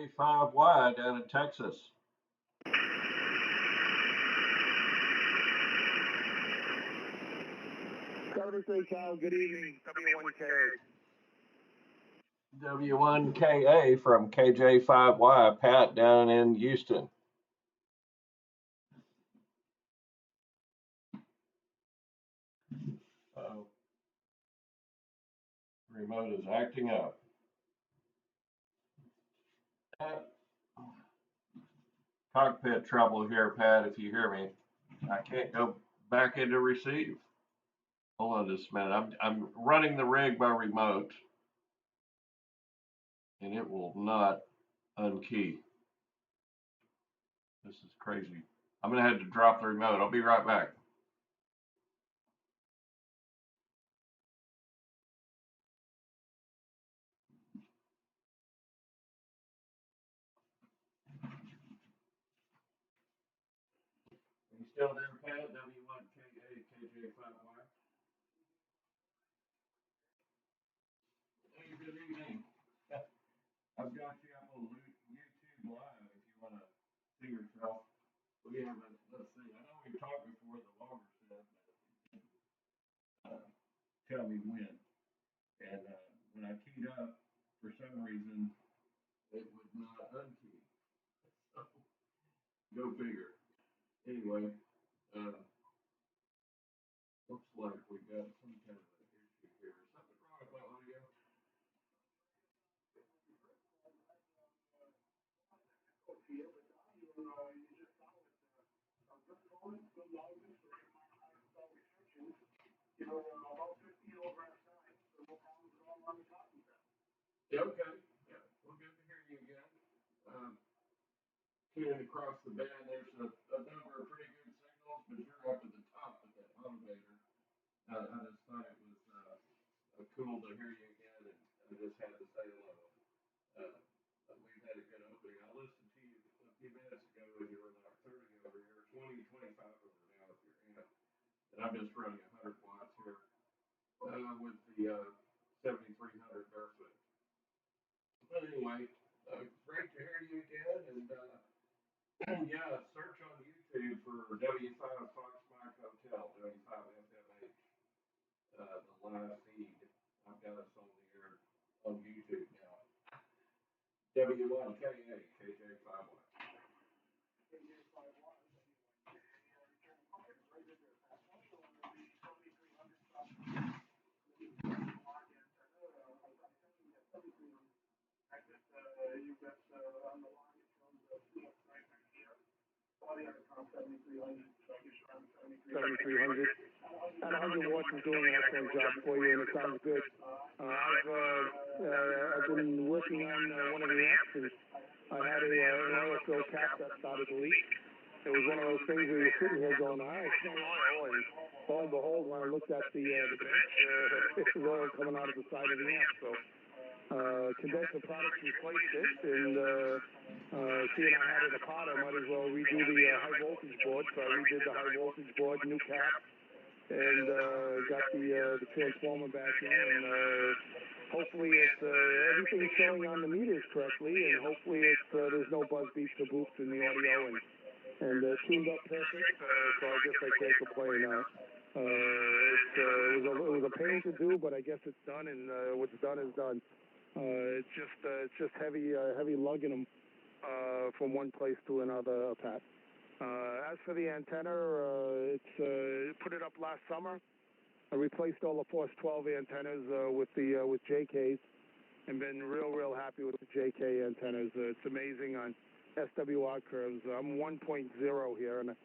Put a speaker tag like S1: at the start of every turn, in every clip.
S1: KJ5Y down in Texas.
S2: Cal, good evening, W1KA.
S1: W1KA from KJ5Y, Pat down in Houston. Remote is acting up. Cockpit trouble here, Pat, if you hear me. I can't go back into receive. Hold on just a minute. I'm running the rig by remote, and it will not unkey. This is crazy. I'm going to have to drop the remote. I'll be right back. Are you still there, Pat? W1KA, KJ5Y. Hey, good evening. I've got you up on YouTube Live if you want to see yourself. We haven't, let's see, I know we've talked before, the logger said, tell me when. And when I keyed up, for some reason, it would not unkey. So, go figure. Anyway, looks like we got some kind of an issue here. Is something wrong with my audio? Yeah, okay. Yeah, well, good to hear you again. Tuning across the band, there's a number of pretty good signals, but you're up at the top with that motivator. I just thought it was cool to hear you again, and I just had to say hello. We've had a good opening. I listened to you a few minutes ago, and you were like 30 over here, 20, 25 over now if you're in. And I'm just running 100 watts here with the 7300 barefoot. But anyway, great to hear you again, and yeah, search on YouTube for W5 Fox Mike Hotel, W5FMH, the live feed. I've got us on the air on YouTube now. W1KA, KJ5Y.
S2: At 100 watts is doing an excellent job for you, and it sounds good. I've been working on one of the amps, and I had an oil fill cap that started to leak. It was one of those things where you're sitting here going, all right, no oil, and lo and behold, when I looked at the bench, it was oil coming out of the side of the amp. So Condenser Products replaced it, and seeing I had it apart, I might as well redo the high voltage board. So I redid the high voltage board, new cap, and got the transformer back in, and hopefully it's everything's showing on the meters correctly, and hopefully it's there's no buzz beeps or boops in the audio, and tuned up perfect. So I guess I can't complain now. It was a pain to do, but I guess it's done, and what's done is done. It's just heavy lugging them from one place to another, Pat. As for the antenna, put it up last summer. I replaced all the Force 12 antennas with JKs, and been real happy with the JK antennas. It's amazing on SWR curves. I'm 1.0 here, and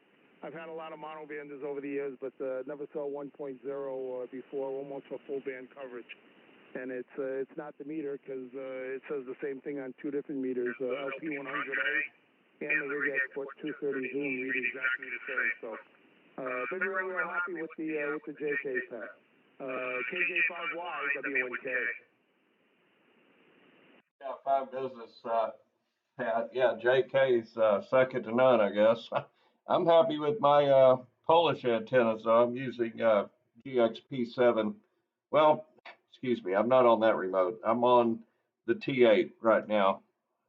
S2: I've had a lot of mono banders over the years, but never saw 1.0 before, almost for full band coverage. And it's not the meter, because it says the same thing on two different meters, LP100A and the Rig Export 230 Zoom read exactly the same. So been real happy with the JK set. KJ5Y, W1K.
S1: Yeah, fine business, Pat. Yeah, JK's second to none, I guess. I'm happy with my Polish antennas, though. I'm using GXP7. Well, excuse me, I'm not on that remote. I'm on the T8 right now,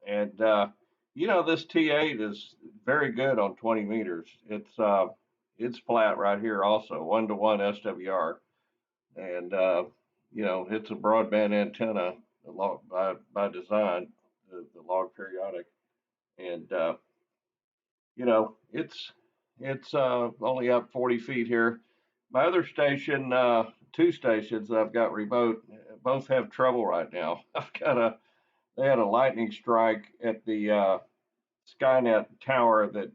S1: And this T8 is very good on 20 meters. It's flat right here also, 1-to-1 SWR, and it's a broadband antenna by design, the log periodic, and it's only up 40 feet here. My other station, two stations that I've got remote, both have trouble right now. They had a lightning strike at the Skynet tower that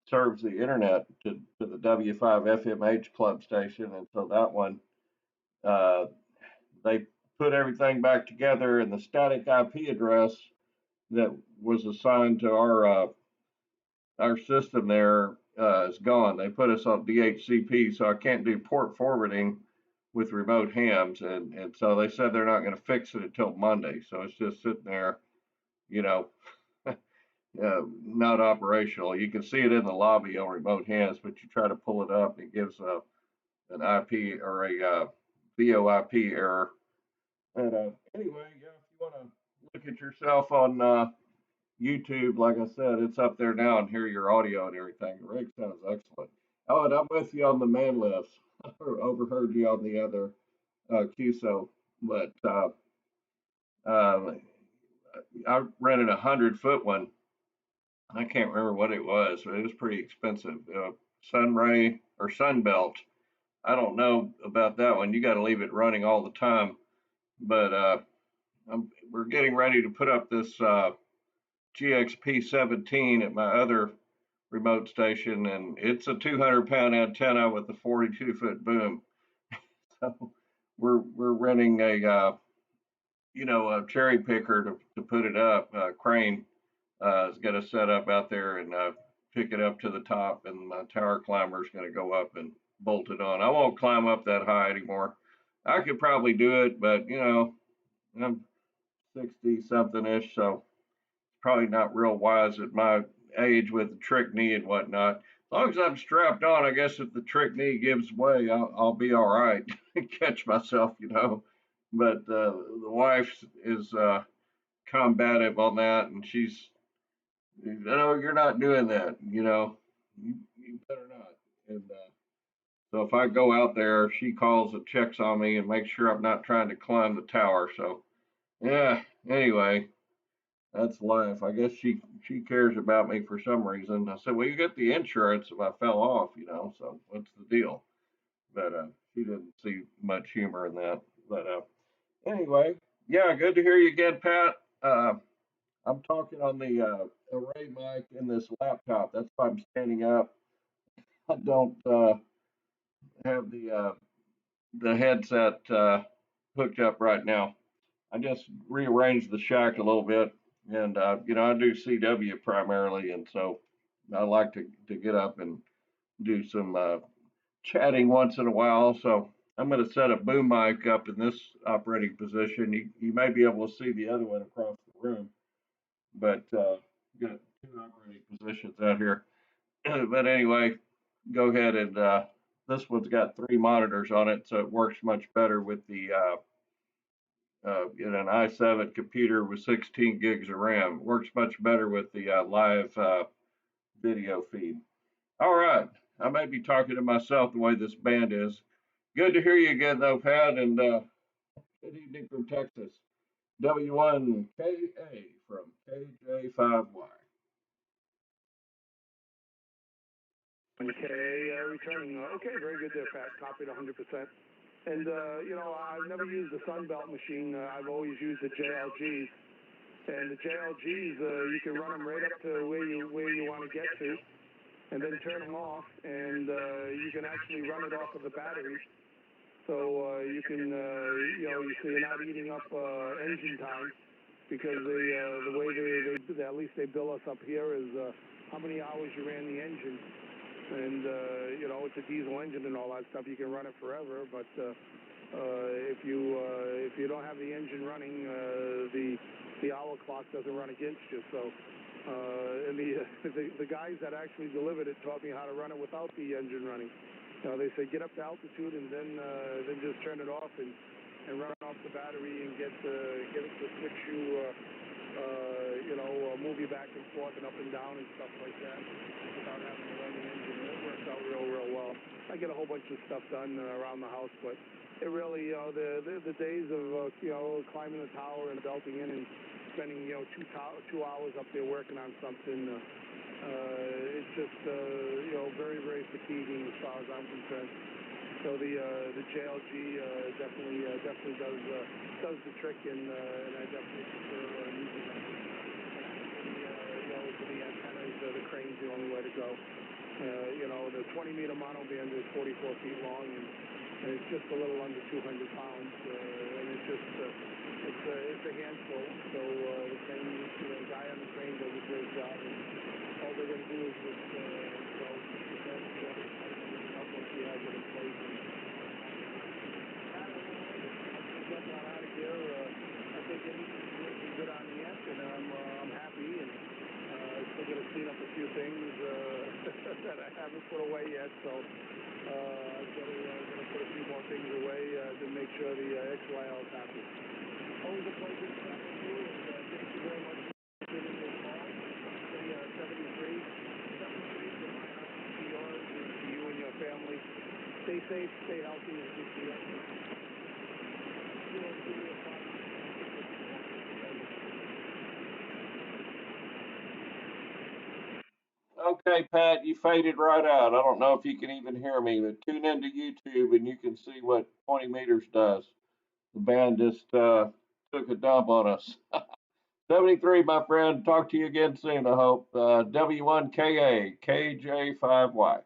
S1: serves the internet to the W5 FMH club station, and so that one, uh, they put everything back together, and the static IP address that was assigned to our system there is gone. They put us on DHCP, so I can't do port forwarding with remote hams, and so they said they're not going to fix it until Monday. So it's just sitting there, you know, not operational. You can see it in the lobby on remote hands, but you try to pull it up, it gives an IP or a VoIP error. And anyway, yeah, if you want to look at yourself on YouTube, like I said, it's up there now and hear your audio and everything. The rig sounds excellent. Oh, and I'm with you on the man lifts. I overheard you on the other QSO, but um, I rented 100-foot one. I can't remember what it was, but it was pretty expensive. Sunray or Sunbelt. I don't know about that one. You got to leave it running all the time. But we're getting ready to put up this GXP17 at my other remote station, and it's a 200-pound antenna with a 42-foot boom. So we're renting a cherry picker to put it up. Crane is going to set up out there and pick it up to the top, and my tower climber is going to go up and bolt it on. I won't climb up that high anymore. I could probably do it, but I'm 60 something ish, so probably not real wise at my age with the trick knee and whatnot. As long as I'm strapped on, I guess if the trick knee gives way, I'll be all right. Catch myself. But the wife is combative on that, and she's, no, you're not doing that. You better not. And so if I go out there, she calls and checks on me and makes sure I'm not trying to climb the tower. So yeah. Anyway, that's life. I guess she cares about me for some reason. I said, well, you get the insurance if I fell off. So what's the deal? But she didn't see much humor in that. But anyway, yeah, good to hear you again, Pat. I'm talking on the array mic in this laptop. That's why I'm standing up. I don't have the headset hooked up right now. I just rearranged the shack a little bit, and I do CW primarily, and so I like to get up and do some chatting once in a while. So I'm going to set a boom mic up in this operating position. You may be able to see the other one across the room, but got two operating positions out here. But anyway, go ahead and this one's got 3 monitors on it, so it works much better with the in an i7 computer with 16 gigs of RAM. Works much better with the live video feed. All right. I may be talking to myself the way this band is. Good to hear you again, though, Pat, and good evening from Texas. W1KA from KJ5Y.
S2: Okay, returning. Okay, very good there, Pat. Copied 100%. And, I've never used the Sunbelt machine. I've always used the JLGs. And the JLGs, you can run them right up to where you want to get to, and then turn them off, and you can actually run it off of the battery. So you can, so you're not eating up engine time, because the way they at least they bill us up here is how many hours you ran the engine. And it's a diesel engine and all that stuff. You can run it forever, but if you don't have the engine running, the hour clock doesn't run against you. So and the guys that actually delivered it taught me how to run it without the engine running. They say get up to altitude and then just turn it off and run off the battery and get it to switch you move you back and forth and up and down and stuff like that without having to run the engine. It works out real well. I get a whole bunch of stuff done around the house, but it really, the days of, climbing the tower and belting in and spending, 2 hours up there working on something, it's just, very, very fatiguing as far as I'm concerned. So the JLG definitely does the trick, and I definitely prefer using that. For the antennas, the crane's the only way to go. The 20-meter monoband is 44 feet long, and it's just a little under 200 pounds, and it's just it's a handful. So the crane, the guy on the crane does a great job, and all they're going to do is just depend on once we have it in place. Get one out of here. I think everything's working good on the end, and I'm happy. And still going to clean up a few things that I haven't put away yet. So I'm going to put a few more things away to make sure the XYL is happy. Always a pleasure to chat with you, and thank you very much for giving me a call. The 73 from my house to yours, and to you and your family. Stay safe, stay healthy, and keep the
S1: Okay, Pat, you faded right out. I don't know if you can even hear me, but tune into YouTube and you can see what 20 meters does. The band just took a dump on us. 73, my friend. Talk to you again soon, I hope. W1KA, KJ5Y.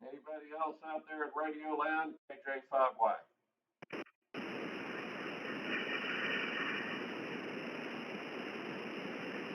S1: Anybody else out there in Radio Land? KJ5Y.